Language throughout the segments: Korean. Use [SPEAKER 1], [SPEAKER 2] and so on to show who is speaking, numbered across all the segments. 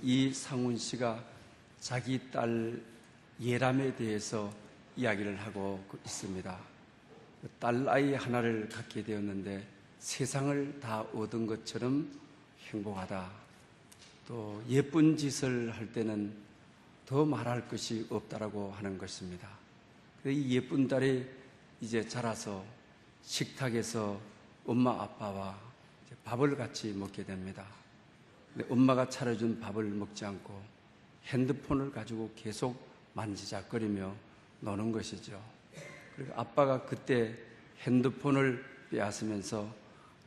[SPEAKER 1] 이상훈 씨가 자기 딸 예람에 대해서 이야기를 하고 있습니다. 딸 아이 하나를 갖게 되었는데 세상을 다 얻은 것처럼 행복하다. 또 예쁜 짓을 할 때는 더 말할 것이 없다라고 하는 것입니다. 이 예쁜 딸이 이제 자라서 식탁에서 엄마 아빠와 밥을 같이 먹게 됩니다. 근데 엄마가 차려준 밥을 먹지 않고 핸드폰을 가지고 계속 만지작거리며 노는 것이죠. 그리고 아빠가 그때 핸드폰을 빼앗으면서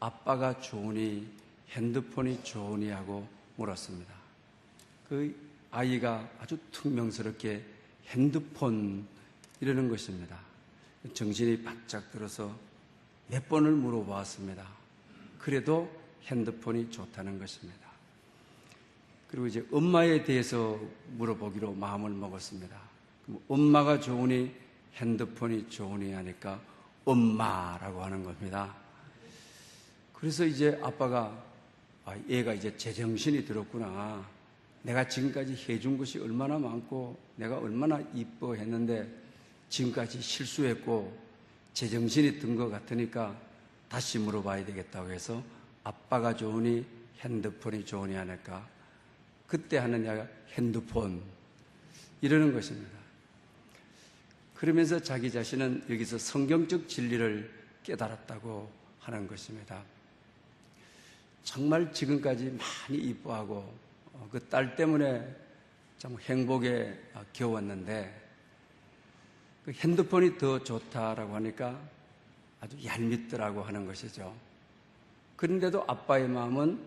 [SPEAKER 1] 아빠가 좋으니 핸드폰이 좋으니 하고 물었습니다. 그 아이가 아주 퉁명스럽게 핸드폰 이러는 것입니다. 정신이 바짝 들어서 몇 번을 물어보았습니다. 그래도 핸드폰이 좋다는 것입니다. 그리고 이제 엄마에 대해서 물어보기로 마음을 먹었습니다. 그럼 엄마가 좋으니 핸드폰이 좋으니 하니까 엄마라고 하는 겁니다. 그래서 이제 아빠가 얘가 이제 제정신이 들었구나. 내가 지금까지 해준 것이 얼마나 많고 내가 얼마나 이뻐했는데 지금까지 실수했고 제정신이 든 것 같으니까 다시 물어봐야 되겠다고 해서 아빠가 좋으니 핸드폰이 좋으니 하니까 그때 하는 이야기가 핸드폰 이러는 것입니다. 그러면서 자기 자신은 여기서 성경적 진리를 깨달았다고 하는 것입니다. 정말 지금까지 많이 이뻐하고 그 딸 때문에 참 행복에 겨웠는데 그 핸드폰이 더 좋다라고 하니까 아주 얄밉더라고 하는 것이죠. 그런데도 아빠의 마음은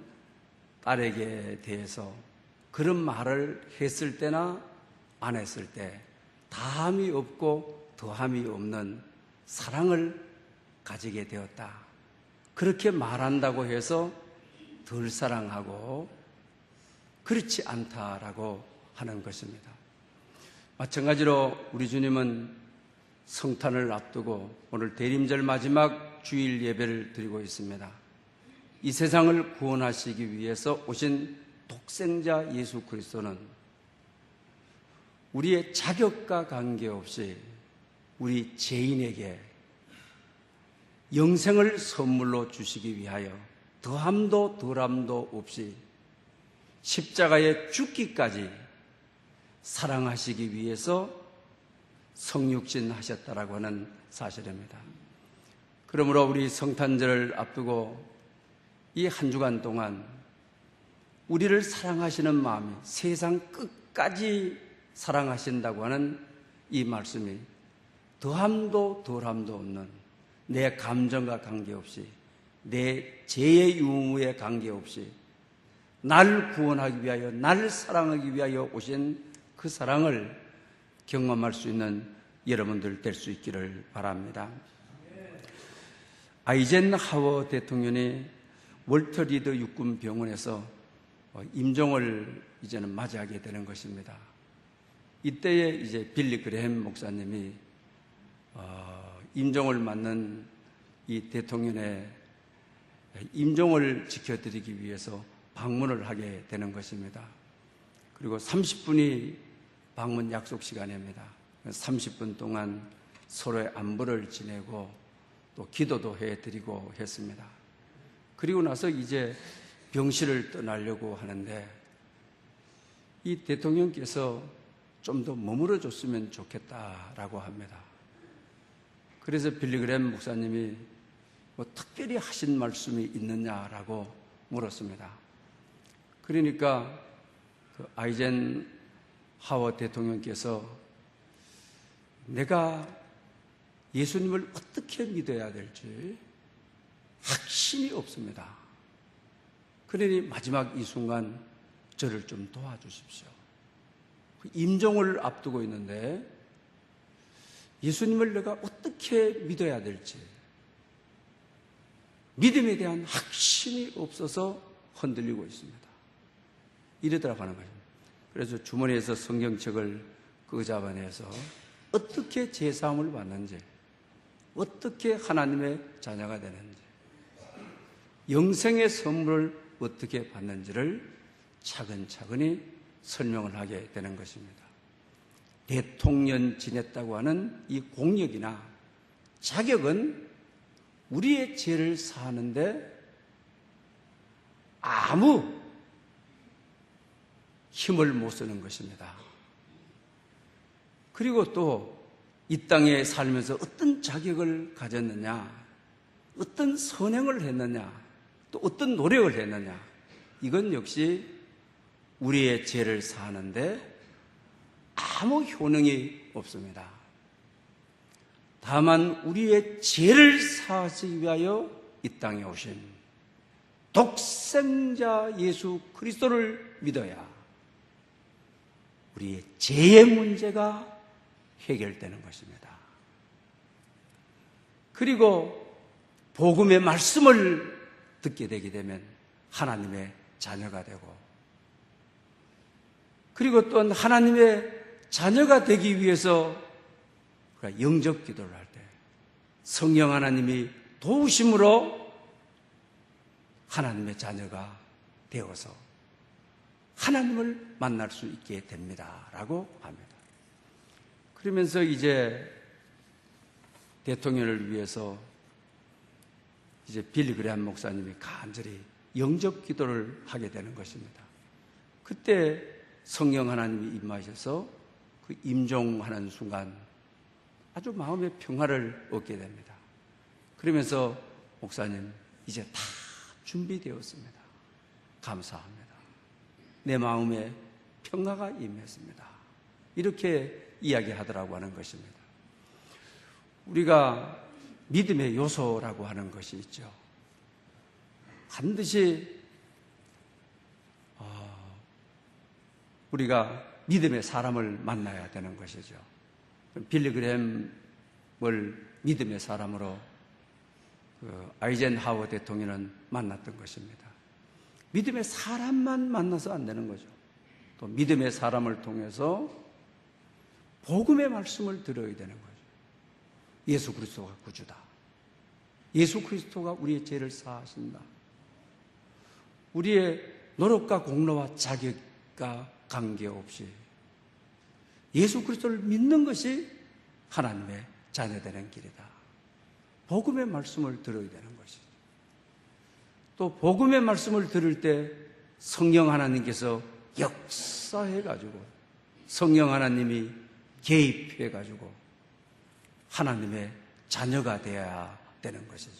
[SPEAKER 1] 딸에게 대해서 그런 말을 했을 때나 안 했을 때 다함이 없고 더함이 없는 사랑을 가지게 되었다. 그렇게 말한다고 해서 덜 사랑하고 그렇지 않다라고 하는 것입니다. 마찬가지로 우리 주님은 성탄을 앞두고 오늘 대림절 마지막 주일 예배를 드리고 있습니다. 이 세상을 구원하시기 위해서 오신 독생자 예수 그리스도는 우리의 자격과 관계없이 우리 죄인에게 영생을 선물로 주시기 위하여 더함도 덜함도 없이 십자가에 죽기까지 사랑하시기 위해서 성육신 하셨다라고 하는 사실입니다. 그러므로 우리 성탄절을 앞두고 이 한 주간 동안 우리를 사랑하시는 마음이 세상 끝까지 사랑하신다고 하는 이 말씀이 더함도 덜함도 없는 내 감정과 관계없이 내 죄의 유무에 관계없이 날 구원하기 위하여 날 사랑하기 위하여 오신 그 사랑을 경험할 수 있는 여러분들 될 수 있기를 바랍니다. 아이젠하워 대통령이 월터 리드 육군 병원에서 임종을 이제는 맞이하게 되는 것입니다. 이때에 이제 빌리 그레햄 목사님이 임종을 맞는 이 대통령의 임종을 지켜드리기 위해서 방문을 하게 되는 것입니다. 그리고 30분이 방문 약속 시간입니다. 30분 동안 서로의 안부를 지내고 또 기도도 해드리고 했습니다. 그리고 나서 이제 병실을 떠나려고 하는데 이 대통령께서 좀 더 머물러 줬으면 좋겠다라고 합니다. 그래서 빌리그램 목사님이 뭐 특별히 하신 말씀이 있느냐라고 물었습니다. 그러니까 그 아이젠하워 대통령께서 내가 예수님을 어떻게 믿어야 될지 확신이 없습니다. 그러니 마지막 이 순간 저를 좀 도와주십시오. 임종을 앞두고 있는데 예수님을 내가 어떻게 믿어야 될지 믿음에 대한 확신이 없어서 흔들리고 있습니다. 이러더라고 하는 거죠. 그래서 주머니에서 성경책을 끄잡아내서 어떻게 제사함을 받는지 어떻게 하나님의 자녀가 되는지 영생의 선물을 어떻게 받는지를 차근차근히 설명을 하게 되는 것입니다. 대통령 지냈다고 하는 이 공력이나 자격은 우리의 죄를 사하는데 아무 힘을 못 쓰는 것입니다. 그리고 또 이 땅에 살면서 어떤 자격을 가졌느냐, 어떤 선행을 했느냐, 또 어떤 노력을 했느냐, 이건 역시 우리의 죄를 사하는데 아무 효능이 없습니다. 다만 우리의 죄를 사하시기 위하여 이 땅에 오신 독생자 예수 그리스도를 믿어야 우리의 죄의 문제가 해결되는 것입니다. 그리고 복음의 말씀을 듣게 되게 되면 하나님의 자녀가 되고, 그리고 또한 하나님의 자녀가 되기 위해서 우리가 영접 기도를 할 때 성령 하나님이 도우심으로 하나님의 자녀가 되어서 하나님을 만날 수 있게 됩니다 라고 합니다. 그러면서 이제 대통령을 위해서 이제 빌리 그레함 목사님이 간절히 영접 기도를 하게 되는 것입니다. 그때 성령 하나님이 임하셔서 그 임종하는 순간 아주 마음의 평화를 얻게 됩니다. 그러면서 목사님, 이제 다 준비되었습니다. 감사합니다. 내 마음에 평화가 임했습니다. 이렇게 이야기하더라고 하는 것입니다. 우리가 믿음의 요소라고 하는 것이 있죠. 반드시 우리가 믿음의 사람을 만나야 되는 것이죠. 빌리 그레함을 믿음의 사람으로 아이젠하워 대통령은 만났던 것입니다. 믿음의 사람만 만나서 안 되는 거죠. 또 믿음의 사람을 통해서 복음의 말씀을 들어야 되는 거죠. 예수 그리스도가 구주다. 예수 그리스도가 우리의 죄를 사하신다. 우리의 노력과 공로와 자격과 관계없이 예수 그리스도를 믿는 것이 하나님의 자녀되는 길이다. 복음의 말씀을 들어야 되는 것이죠. 또 복음의 말씀을 들을 때 성령 하나님께서 역사해가지고, 성령 하나님이 개입해가지고 하나님의 자녀가 되어야 되는 것이죠.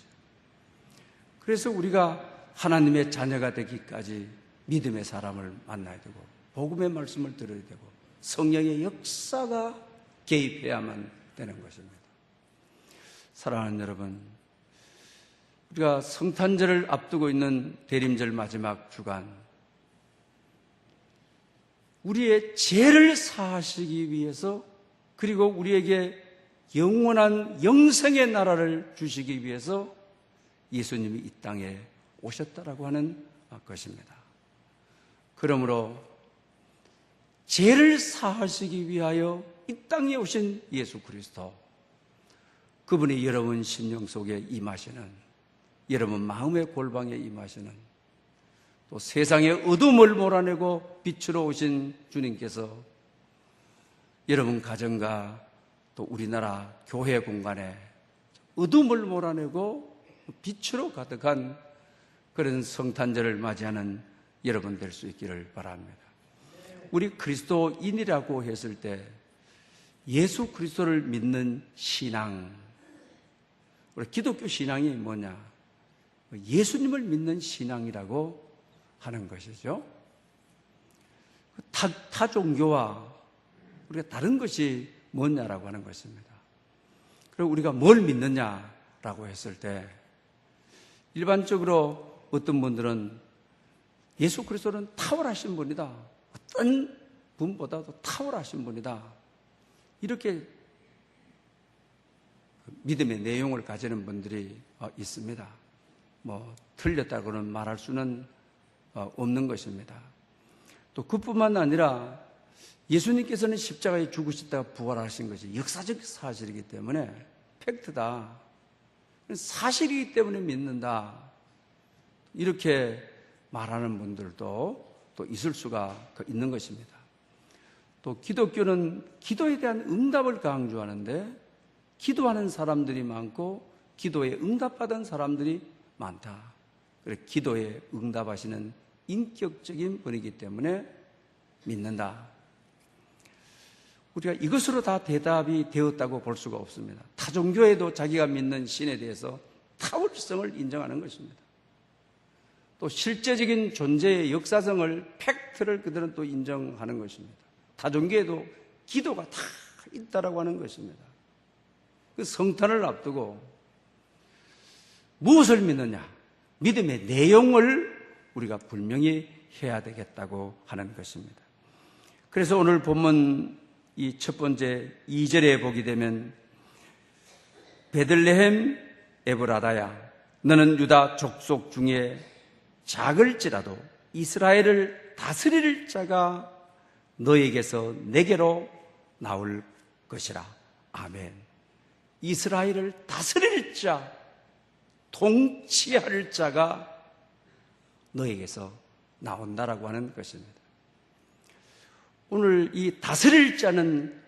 [SPEAKER 1] 그래서 우리가 하나님의 자녀가 되기까지 믿음의 사람을 만나야 되고, 복음의 말씀을 들어야 되고, 성령의 역사가 개입해야만 되는 것입니다. 사랑하는 여러분, 우리가 성탄절을 앞두고 있는 대림절 마지막 주간, 우리의 죄를 사하시기 위해서, 그리고 우리에게 영원한 영생의 나라를 주시기 위해서 예수님이 이 땅에 오셨다라고 하는 것입니다. 그러므로 죄를 사하시기 위하여 이 땅에 오신 예수 그리스도, 그분이 여러분 심령 속에 임하시는, 여러분 마음의 골방에 임하시는, 또 세상의 어둠을 몰아내고 빛으로 오신 주님께서 여러분 가정과 또 우리나라 교회 공간에 어둠을 몰아내고 빛으로 가득한 그런 성탄절을 맞이하는 여러분 될 수 있기를 바랍니다. 우리 그리스도인이라고 했을 때 예수 그리스도를 믿는 신앙, 우리 기독교 신앙이 뭐냐? 예수님을 믿는 신앙이라고 하는 것이죠. 타 종교와 우리가 다른 것이 뭐냐라고 하는 것입니다. 그리고 우리가 뭘 믿느냐라고 했을 때 일반적으로 어떤 분들은 예수 그리스도는 탁월하신 분이다, 어떤 분보다도 탁월하신 분이다, 이렇게 믿음의 내용을 가지는 분들이 있습니다. 뭐 틀렸다고는 말할 수는 없는 것입니다. 또 그뿐만 아니라 예수님께서는 십자가에 죽으셨다가 부활하신 것이 역사적 사실이기 때문에 팩트다, 사실이기 때문에 믿는다, 이렇게 말하는 분들도 또 있을 수가 있는 것입니다. 또 기독교는 기도에 대한 응답을 강조하는데 기도하는 사람들이 많고 기도에 응답받은 사람들이 많다. 그래서 기도에 응답하시는 인격적인 분이기 때문에 믿는다. 우리가 이것으로 다 대답이 되었다고 볼 수가 없습니다. 타 종교에도 자기가 믿는 신에 대해서 타월성을 인정하는 것입니다. 또 실제적인 존재의 역사성을, 팩트를 그들은 또 인정하는 것입니다. 타 종교에도 기도가 다 있다라고 하는 것입니다. 그 성탄을 앞두고 무엇을 믿느냐? 믿음의 내용을 우리가 분명히 해야 되겠다고 하는 것입니다. 그래서 오늘 본문 이 첫 번째 2절에 보게 되면 베들레헴 에브라다야 너는 유다 족속 중에 작을지라도 이스라엘을 다스릴 자가 너에게서 내게로 나올 것이라. 아멘. 이스라엘을 다스릴 자, 통치할 자가 너에게서 나온다라고 하는 것입니다. 오늘 이 다스릴 자는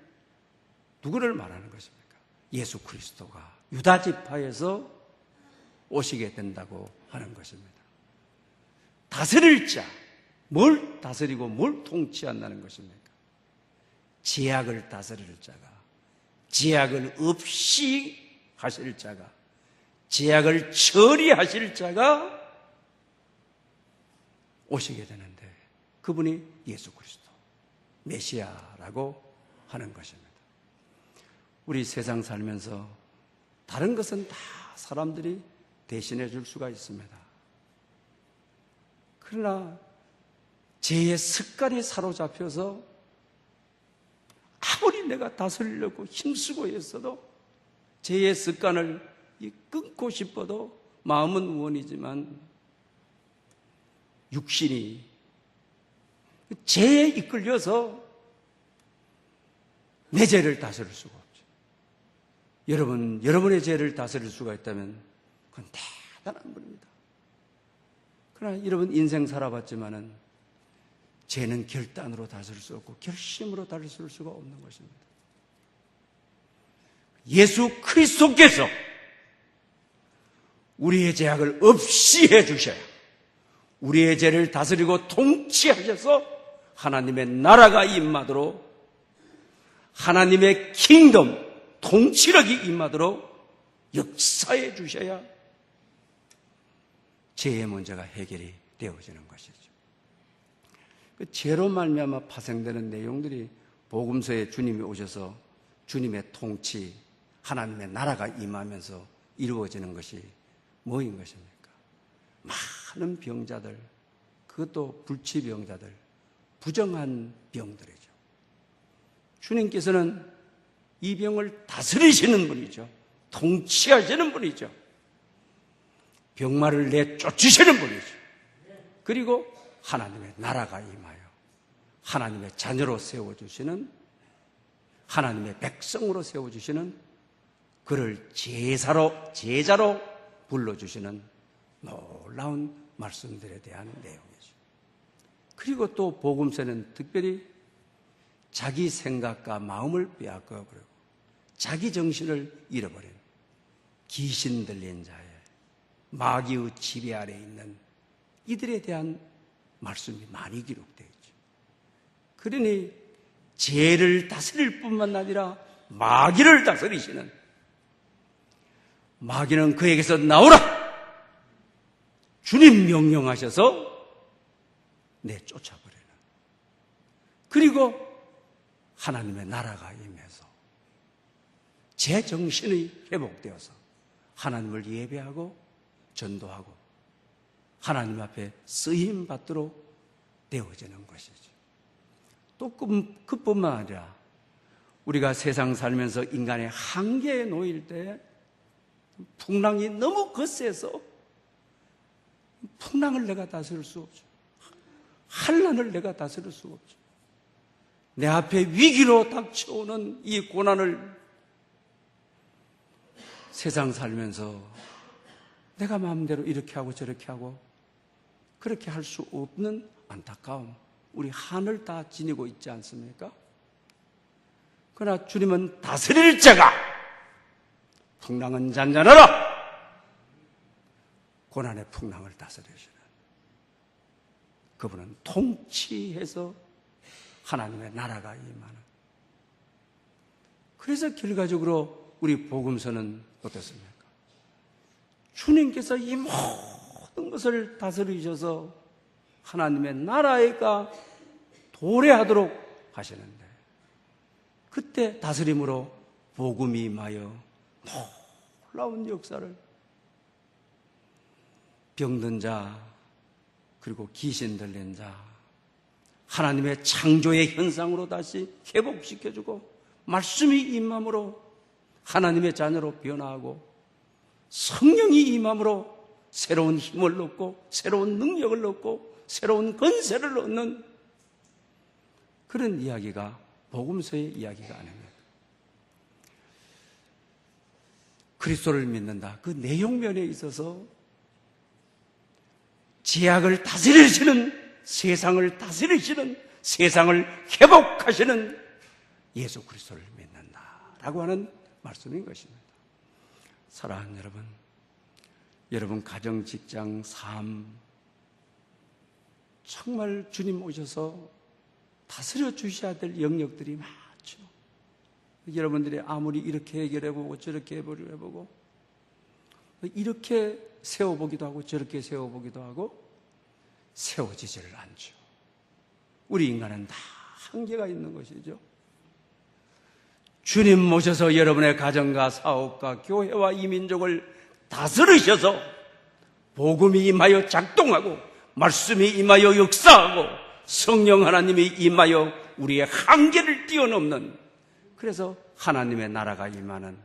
[SPEAKER 1] 누구를 말하는 것입니까? 예수 그리스도가 유다 지파에서 오시게 된다고 하는 것입니다. 다스릴 자, 뭘 다스리고 뭘 통치한다는 것입니까? 죄악을 다스릴 자가, 죄악을 없이 하실 자가, 죄악을 처리하실 자가 오시게 되는데 그분이 예수 그리스도 메시아라고 하는 것입니다. 우리 세상 살면서 다른 것은 다 사람들이 대신해 줄 수가 있습니다. 그러나 죄의 습관에 사로잡혀서 아무리 내가 다스리려고 힘쓰고 했어도 죄의 습관을 끊고 싶어도 마음은 원이지만 육신이 죄에 이끌려서 내 죄를 다스릴 수가 없죠. 여러분의 죄를 다스릴 수가 있다면 그건 대단한 분입니다. 그러나 여러분 인생 살아봤지만은 죄는 결단으로 다스릴 수 없고 결심으로 다스릴 수가 없는 것입니다. 예수 그리스도께서 우리의 죄악을 없이 해주셔야 우리의 죄를 다스리고 통치하셔서 하나님의 나라가 임하도록 하나님의 킹덤, 통치력이 임하도록 역사해 주셔야 죄의 문제가 해결이 되어지는 것이죠. 그 죄로 말미암아 파생되는 내용들이 복음서에 주님이 오셔서 주님의 통치, 하나님의 나라가 임하면서 이루어지는 것이 뭐인 것입니까? 많은 병자들, 그것도 불치병자들, 부정한 병들이죠. 주님께서는 이 병을 다스리시는 분이죠. 통치하시는 분이죠. 병마를 내쫓으시는 분이죠. 그리고 하나님의 나라가 임하여 하나님의 자녀로 세워주시는, 하나님의 백성으로 세워주시는, 그를 제자로 불러주시는 놀라운 말씀들에 대한 내용이죠. 그리고 또 복음서는 특별히 자기 생각과 마음을 빼앗겨버리고 자기 정신을 잃어버린 귀신 들린 자의 마귀의 지배 아래 있는 이들에 대한 말씀이 많이 기록되어 있죠. 그러니 죄를 다스릴 뿐만 아니라 마귀를 다스리시는, 마귀는 그에게서 나오라! 주님 명령하셔서 내쫓아버리는, 그리고 하나님의 나라가 임해서 제 정신이 회복되어서 하나님을 예배하고 전도하고 하나님 앞에 쓰임 받도록 되어지는 것이죠. 또 그뿐만 아니라 우리가 세상 살면서 인간의 한계에 놓일 때 풍랑이 너무 거세서 풍랑을 내가 다스릴 수 없죠. 환난을 내가 다스릴 수 없죠. 내 앞에 위기로 닥쳐오는 이 고난을 세상 살면서 내가 마음대로 이렇게 하고 저렇게 하고 그렇게 할 수 없는 안타까움, 우리 한을 다 지니고 있지 않습니까? 그러나 주님은 다스릴 자가, 풍랑은 잔잔하라, 고난의 풍랑을 다스리시는, 그분은 통치해서 하나님의 나라가 임하는. 그래서 결과적으로 우리 복음서는 어떻습니까? 주님께서 이 모든 것을 다스리셔서 하나님의 나라가 도래하도록 하시는데, 그때 다스림으로 복음이 임하여 놀라운 역사를, 병든 자, 그리고 귀신 들린 자, 하나님의 창조의 현상으로 다시 회복시켜주고, 말씀이 임함으로 하나님의 자녀로 변화하고, 성령이 임함으로 새로운 힘을 얻고, 새로운 능력을 얻고, 새로운 권세를 얻는 그런 이야기가 복음서의 이야기가 아닙니다. 그리스도를 믿는다, 그 내용면에 있어서 죄악을 다스리시는, 세상을 다스리시는, 세상을 회복하시는 예수 그리스도를 믿는다라고 하는 말씀인 것입니다. 사랑하는 여러분, 여러분 가정, 직장, 삶, 정말 주님 오셔서 다스려 주셔야 될 영역들이 많죠. 여러분들이 아무리 이렇게 해결해보고 저렇게 해보고, 이렇게 세워보기도 하고 저렇게 세워보기도 하고 세워지지를 않죠. 우리 인간은 다 한계가 있는 것이죠. 주님 모셔서 여러분의 가정과 사업과 교회와 이 민족을 다스리셔서 복음이 임하여 작동하고, 말씀이 임하여 역사하고, 성령 하나님이 임하여 우리의 한계를 뛰어넘는, 그래서 하나님의 나라가 임하는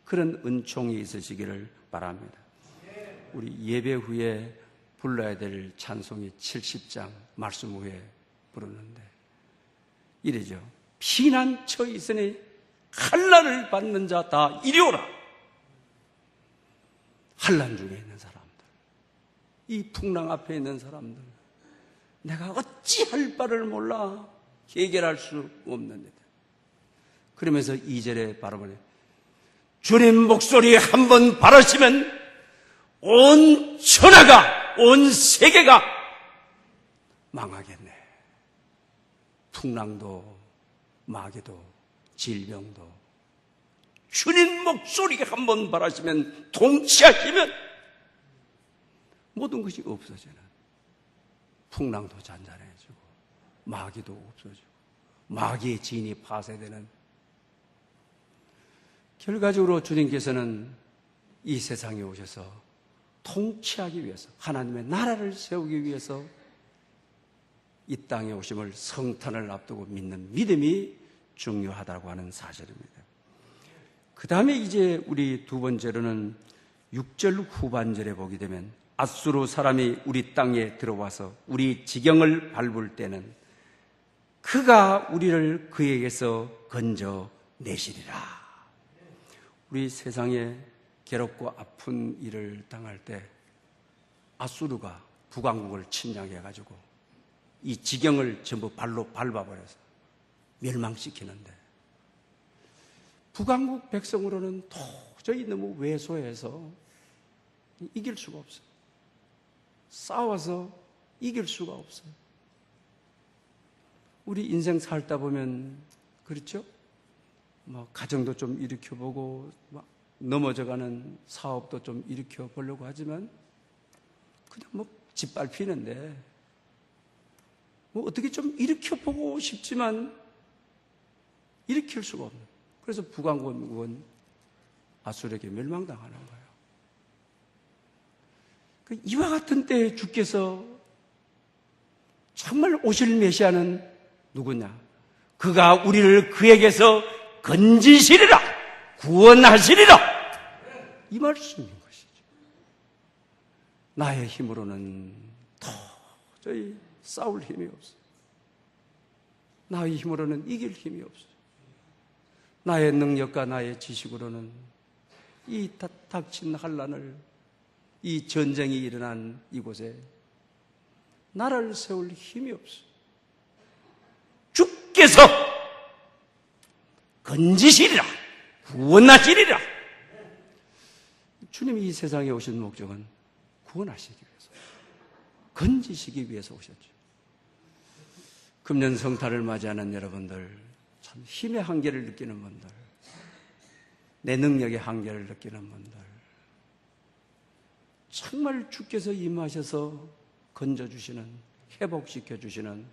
[SPEAKER 1] 그런 은총이 있으시기를 바랍니다. 우리 예배 후에 불러야 될 찬송이 70장 말씀 후에 부르는데 이래죠. 피난처 있으니 환난을 받는 자 다 이리 오라. 환난 중에 있는 사람들, 이 풍랑 앞에 있는 사람들, 내가 어찌할 바를 몰라 해결할 수 없는데, 그러면서 2절에 바라보니 주님 목소리 한번 바라시면 온 천하가, 온 세계가 망하겠네. 풍랑도 마귀도 질병도 주님 목소리 한번 바라시면, 통치하시면 모든 것이 없어지는, 풍랑도 잔잔해지고 마귀도 없어지고 마귀의 진이 파쇄되는, 결과적으로 주님께서는 이 세상에 오셔서 통치하기 위해서, 하나님의 나라를 세우기 위해서 이 땅에 오심을 성탄을 앞두고 믿는 믿음이 중요하다고 하는 사실입니다. 그 다음에 이제 우리 두 번째로는 6절 후반절에 보게 되면, 앗수르 사람이 우리 땅에 들어와서 우리 지경을 밟을 때는 그가 우리를 그에게서 건져내시리라. 우리 세상에 괴롭고 아픈 일을 당할 때 앗수르가 북왕국을 침략해가지고 이 지경을 전부 발로 밟아버려서 멸망시키는데, 북왕국 백성으로는 도저히 너무 왜소해서 이길 수가 없어요. 싸워서 이길 수가 없어요. 우리 인생 살다 보면 그렇죠? 가정도 좀 일으켜보고 넘어져가는 사업도 좀 일으켜보려고 하지만 그냥 짓밟히는데, 어떻게 좀 일으켜보고 싶지만 일으킬 수가 없는, 그래서 북왕국은 앗수르에게 멸망당하는 거예요. 이와 같은 때에 주께서 정말 오실 메시아는 누구냐? 그가 우리를 그에게서 건지시리라, 구원하시리라, 이 말씀인 것이죠. 나의 힘으로는 도저히 싸울 힘이 없어요. 나의 힘으로는 이길 힘이 없어요. 나의 능력과 나의 지식으로는 이 닥친 환난을, 이 전쟁이 일어난 이곳에 나라를 세울 힘이 없어. 주께서 건지시리라, 구원하시리라. 주님이 이 세상에 오신 목적은 구원하시기 위해서, 건지시기 위해서 오셨죠. 금년 성탄을 맞이하는 여러분들, 참 힘의 한계를 느끼는 분들, 내 능력의 한계를 느끼는 분들, 정말 주께서 임하셔서 건져주시는, 회복시켜주시는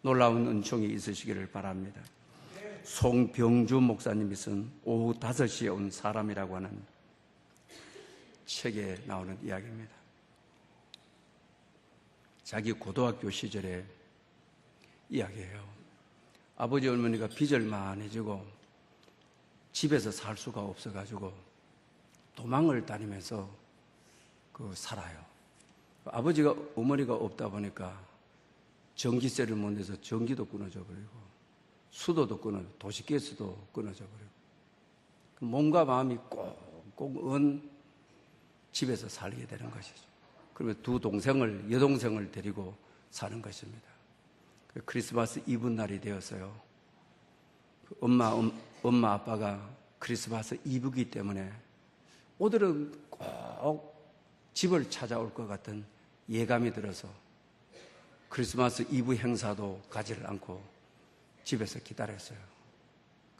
[SPEAKER 1] 놀라운 은총이 있으시기를 바랍니다. 송병주 목사님이 쓴 오후 5시에 온 사람이라고 하는 책에 나오는 이야기입니다. 자기 고등학교 시절에 이야기예요. 아버지 어머니가 빚을 많이 지고 집에서 살 수가 없어가지고 도망을 다니면서 살아요. 아버지가 어머니가 없다 보니까 전기세를 못 내서 전기도 끊어져 버리고 수도도 도시가스도 끊어져 버리고 몸과 마음이 꽁꽁 언 집에서 살게 되는 것이죠. 그러면 여동생을 데리고 사는 것입니다. 크리스마스 이브 날이 되었어요. 엄마 아빠가 크리스마스 이브기 때문에 오늘은 꼭 집을 찾아올 것 같은 예감이 들어서 크리스마스 이브 행사도 가지를 않고 집에서 기다렸어요.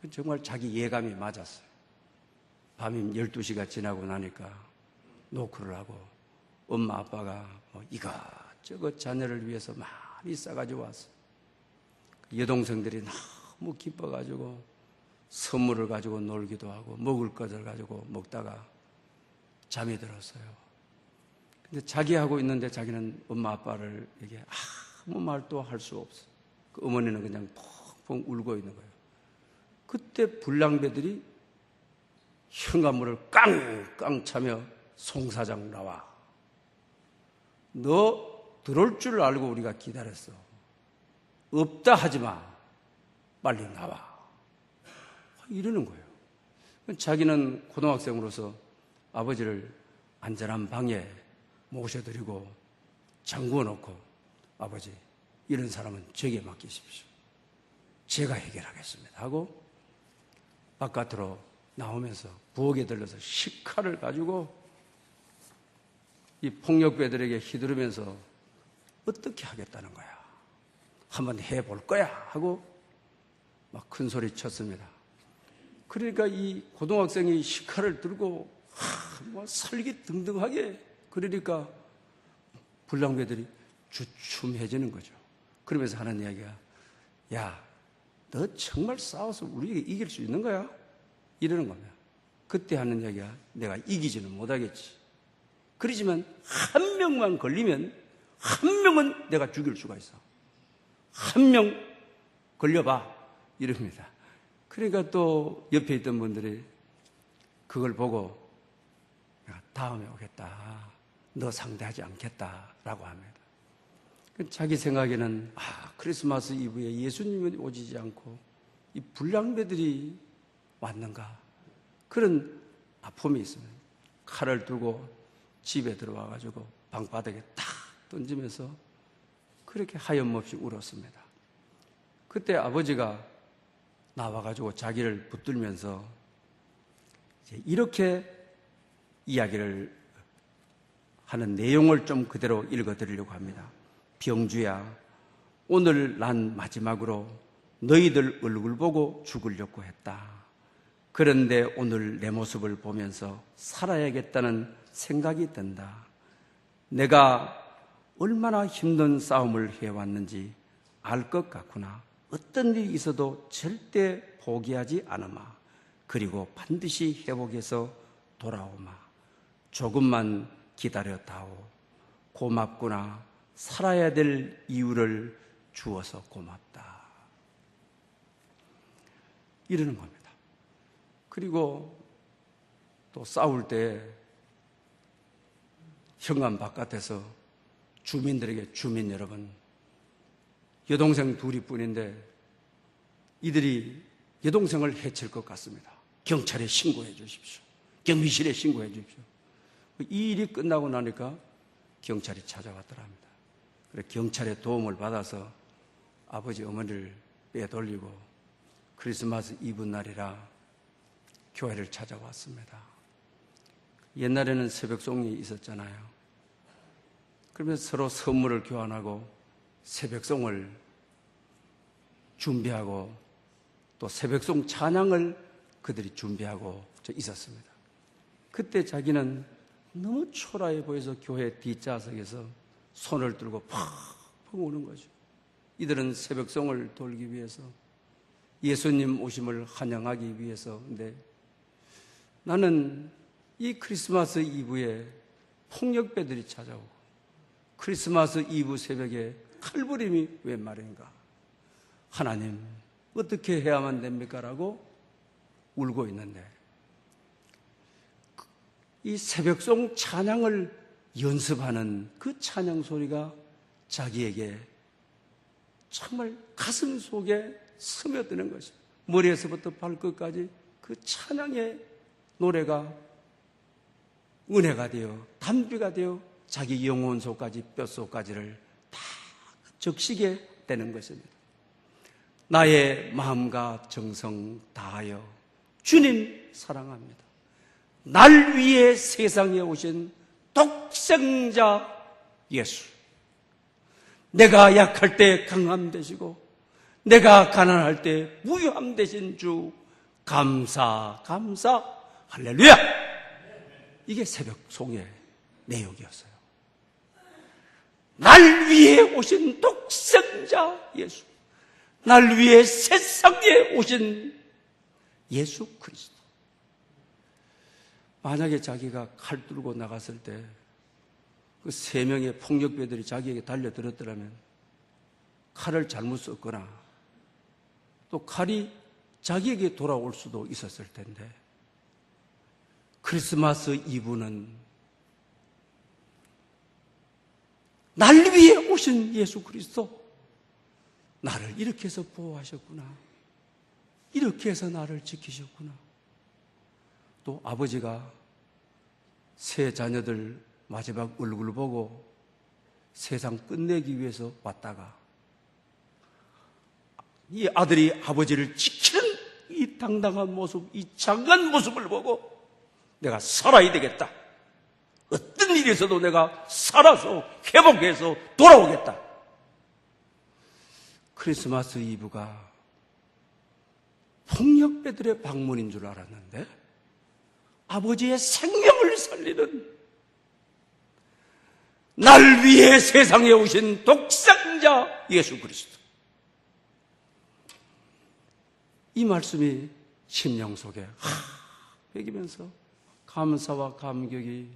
[SPEAKER 1] 정말 자기 예감이 맞았어요. 밤이 12시가 지나고 나니까 노크를 하고 엄마 아빠가 이것저것 자녀를 위해서 많이 싸가지고 왔어요. 여동생들이 너무 기뻐가지고 선물을 가지고 놀기도 하고 먹을 것을 가지고 먹다가 잠이 들었어요. 근데 자기 하고 있는데 자기는 엄마 아빠를 이게 아무 말도 할 수 없어. 어머니는 그냥 펑펑 울고 있는 거예요. 그때 불량배들이 현관문을 깡깡 차며 송 사장 나와. 너 들어올 줄 알고 우리가 기다렸어. 없다 하지 마. 빨리 나와. 이러는 거예요. 자기는 고등학생으로서 아버지를 안전한 방에 모셔드리고 잠그어 놓고 아버지 이런 사람은 제게 맡기십시오. 제가 해결하겠습니다 하고 바깥으로 나오면서 부엌에 들러서 식칼을 가지고 이 폭력배들에게 휘두르면서 어떻게 하겠다는 거야. 한번 해볼 거야 하고 막 큰 소리 쳤습니다. 그러니까 이 고등학생이 식칼을 들고 설기등등하게 그러니까 불량배들이 주춤해지는 거죠. 그러면서 하는 이야기가 야, 너 정말 싸워서 우리에게 이길 수 있는 거야? 이러는 겁니다. 그때 하는 이야기가 내가 이기지는 못하겠지. 그러지만 한 명만 걸리면 한 명은 내가 죽일 수가 있어. 한 명 걸려봐. 이럽니다. 그러니까 또 옆에 있던 분들이 그걸 보고 내가 다음에 오겠다. 너 상대하지 않겠다라고 합니다. 자기 생각에는 크리스마스 이브에 예수님이 오지 않고 이 불량배들이 왔는가 그런 아픔이 있습니다. 칼을 들고 집에 들어와가지고 방바닥에 탁 던지면서 그렇게 하염없이 울었습니다. 그때 아버지가 나와가지고 자기를 붙들면서 이렇게 이야기를 하는 내용을 좀 그대로 읽어드리려고 합니다. 병주야, 오늘 난 마지막으로 너희들 얼굴 보고 죽으려고 했다. 그런데 오늘 내 모습을 보면서 살아야겠다는 생각이 든다. 내가 얼마나 힘든 싸움을 해왔는지 알 것 같구나. 어떤 일이 있어도 절대 포기하지 않으마. 그리고 반드시 회복해서 돌아오마. 조금만 기다려다오. 고맙구나. 살아야 될 이유를 주어서 고맙다. 이러는 겁니다. 그리고 또 싸울 때 현관 바깥에서 주민들에게 주민 여러분, 여동생 둘이 뿐인데 이들이 여동생을 해칠 것 같습니다. 경찰에 신고해 주십시오. 경비실에 신고해 주십시오. 이 일이 끝나고 나니까 경찰이 찾아왔더랍니다. 경찰의 도움을 받아서 아버지 어머니를 빼돌리고 크리스마스 이브 날이라 교회를 찾아왔습니다. 옛날에는 새벽송이 있었잖아요. 그러면 서로 선물을 교환하고 새벽송을 준비하고 또 새벽송 찬양을 그들이 준비하고 있었습니다. 그때 자기는 너무 초라해 보여서 교회 뒷좌석에서 손을 들고 팍 우는 거죠. 이들은 새벽송을 돌기 위해서 예수님 오심을 환영하기 위해서. 근데 나는 이 크리스마스 이브에 폭력배들이 찾아오고 크리스마스 이브 새벽에 칼부림이 웬 말인가? 하나님 어떻게 해야만 됩니까? 라고 울고 있는데 이 새벽송 찬양을 연습하는 그 찬양 소리가 자기에게 정말 가슴 속에 스며드는 것입니다. 머리에서부터 발끝까지 그 찬양의 노래가 은혜가 되어 단비가 되어 자기 영혼 속까지 뼛속까지를 다 적시게 되는 것입니다. 나의 마음과 정성 다하여 주님 사랑합니다. 날 위해 세상에 오신 독생자 예수. 내가 약할 때 강함 되시고 내가 가난할 때 무유함 되신 주 감사 할렐루야. 이게 새벽송의 내용이었어요. 날 위해 오신 독생자 예수, 날 위해 세상에 오신 예수 그리스도. 만약에 자기가 칼 들고 나갔을 때 그 3명의 폭력배들이 자기에게 달려들었더라면 칼을 잘못 썼거나 또 칼이 자기에게 돌아올 수도 있었을 텐데, 크리스마스 이브는 날 위해 오신 예수 그리스도, 나를 이렇게 해서 보호하셨구나, 이렇게 해서 나를 지키셨구나. 또 아버지가 새 자녀들 마지막 얼굴을 보고 세상 끝내기 위해서 왔다가 이 아들이 아버지를 지키는 이 당당한 모습, 이 장한 모습을 보고 내가 살아야 되겠다, 어떤 일이 있어도 내가 살아서 회복해서 돌아오겠다. 크리스마스 이브가 폭력배들의 방문인 줄 알았는데 아버지의 생명을 살리는, 날 위해 세상에 오신 독생자 예수 그리스도. 이 말씀이 심령 속에 배기면서 감사와 감격이,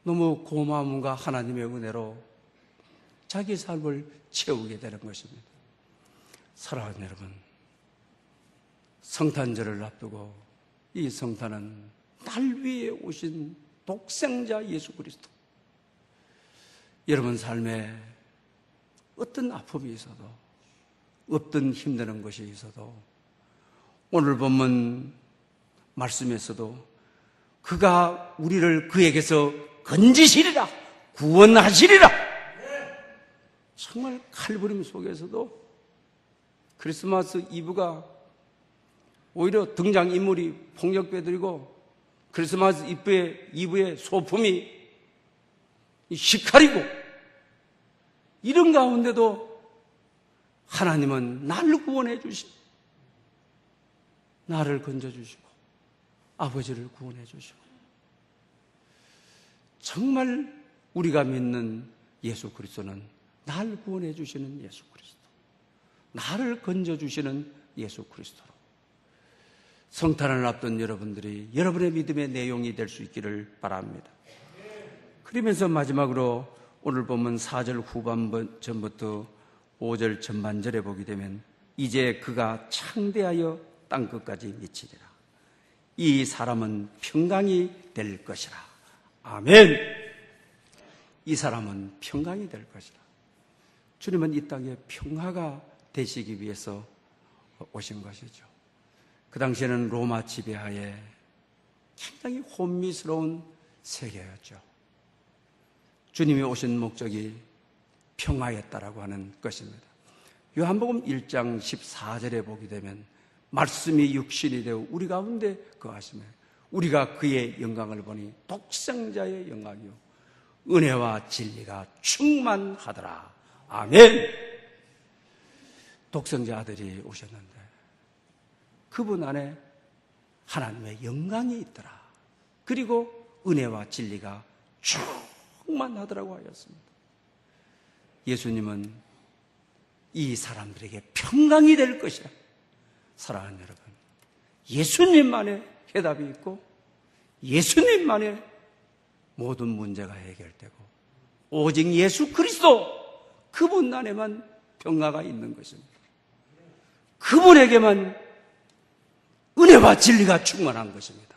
[SPEAKER 1] 너무 고마움과 하나님의 은혜로 자기 삶을 채우게 되는 것입니다. 사랑하는 여러분, 성탄절을 앞두고 이 성탄은 날 위해 오신 독생자 예수 그리스도. 여러분 삶에 어떤 아픔이 있어도, 어떤 힘드는 것이 있어도, 오늘 본문 말씀에서도 그가 우리를 그에게서 건지시리라, 구원하시리라. 정말 칼부림 속에서도 크리스마스 이브가 오히려 등장인물이 폭력배들이고 크리스마스 이브의 소품이 시칼이고, 이런 가운데도 하나님은 나를 구원해 주시고 나를 건져주시고 아버지를 구원해 주시고, 정말 우리가 믿는 예수 그리스도는 나를 구원해 주시는 예수 그리스도, 나를 건져주시는 예수 그리스도로 성탄을 앞둔 여러분들이 여러분의 믿음의 내용이 될 수 있기를 바랍니다. 그러면서 마지막으로 오늘 보면 4절 후반부 전부터 5절 전반절에 보게 되면 이제 그가 창대하여 땅끝까지 미치리라. 이 사람은 평강이 될 것이라. 아멘. 이 사람은 평강이 될 것이라. 주님은 이 땅에 평화가 되시기 위해서 오신 것이죠. 그 당시에는 로마 지배하에 굉장히 혼미스러운 세계였죠. 주님이 오신 목적이 평화였다라고 하는 것입니다. 요한복음 1장 14절에 보게 되면 말씀이 육신이 되어 우리 가운데 거하시며 우리가 그의 영광을 보니 독생자의 영광이요 은혜와 진리가 충만하더라. 아멘. 독생자 아들이 오셨는데 그분 안에 하나님의 영광이 있더라. 그리고 은혜와 진리가 충만하더라고 하였습니다. 예수님은 이 사람들에게 평강이 될 것이라. 사랑하는 여러분, 예수님만의 해답이 있고 예수님만의 모든 문제가 해결되고 오직 예수 그리스도 그분 안에만 평화가 있는 것입니다. 그분에게만 은혜와 진리가 충만한 것입니다.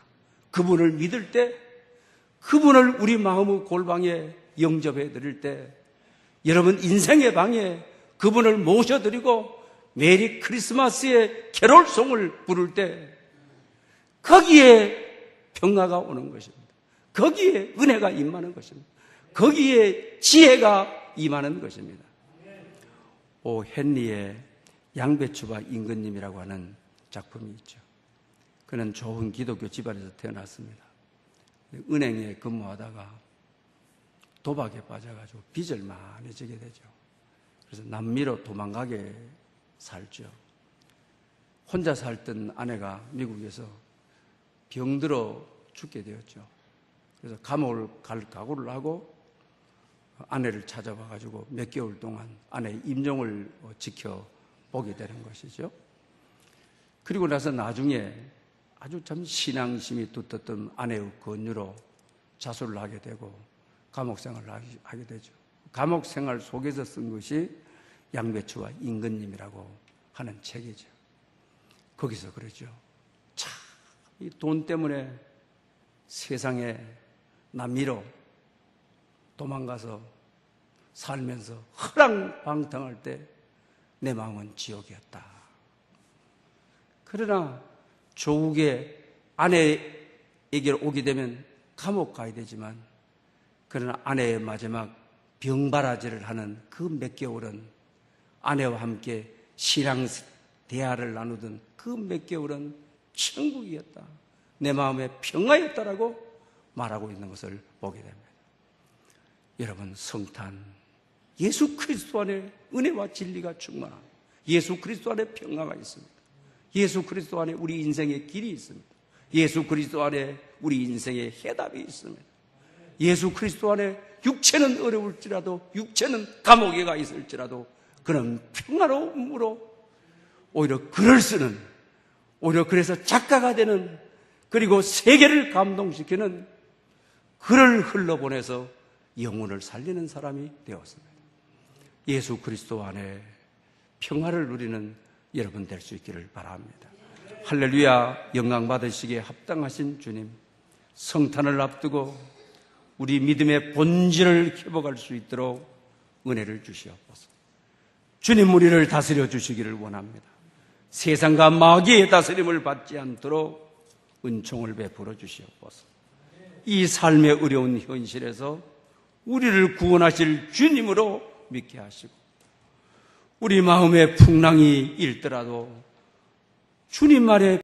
[SPEAKER 1] 그분을 믿을 때, 그분을 우리 마음의 골방에 영접해 드릴 때, 여러분 인생의 방에 그분을 모셔드리고 메리 크리스마스의 캐롤송을 부를 때 거기에 평화가 오는 것입니다. 거기에 은혜가 임하는 것입니다. 거기에 지혜가 임하는 것입니다. 오 헨리의 양배추와 임금님이라고 하는 작품이 있죠. 그는 좋은 기독교 집안에서 태어났습니다. 은행에 근무하다가 도박에 빠져가지고 빚을 많이 지게 되죠. 그래서 남미로 도망가게 살죠. 혼자 살던 아내가 미국에서 병들어 죽게 되었죠. 그래서 감옥을 갈 각오를 하고 아내를 찾아와가지고 몇 개월 동안 아내의 임종을 지켜보게 되는 것이죠. 그리고 나서 나중에 아주 참 신앙심이 두텁던 아내의 권유로 자수를 하게 되고 감옥 생활을 하게 되죠. 감옥 생활 속에서 쓴 것이 양배추와 임금님이라고 하는 책이죠. 거기서 그러죠. 참, 이 돈 때문에 세상에 남미로 도망가서 살면서 허랑방탕할 때 내 마음은 지옥이었다. 그러나 조국의 아내에게 오게 되면 감옥 가야 되지만 그러나 아내의 마지막 병바라지를 하는 그 몇 개월은 아내와 함께 신앙 대화를 나누던 그 몇 개월은 천국이었다. 내 마음의 평화였다라고 말하고 있는 것을 보게 됩니다. 여러분 성탄 예수 그리스도 안에 은혜와 진리가 충만합니다. 예수 그리스도 안에 평화가 있습니다. 예수 그리스도 안에 우리 인생의 길이 있습니다. 예수 그리스도 안에 우리 인생의 해답이 있습니다. 예수 그리스도 안에 육체는 어려울지라도 육체는 감옥에 가 있을지라도 그는 평화로움으로 오히려 글을 쓰는 오히려 그래서 작가가 되는 그리고 세계를 감동시키는 글을 흘러보내서 영혼을 살리는 사람이 되었습니다. 예수 그리스도 안에 평화를 누리는 여러분 될 수 있기를 바랍니다. 할렐루야. 영광 받으시기에 합당하신 주님, 성탄을 앞두고 우리 믿음의 본질을 회복할 수 있도록 은혜를 주시옵소서. 주님 우리를 다스려 주시기를 원합니다. 세상과 마귀의 다스림을 받지 않도록 은총을 베풀어 주시옵소서. 이 삶의 어려운 현실에서 우리를 구원하실 주님으로 믿게 하시고 우리 마음의 풍랑이 일더라도 주님 말에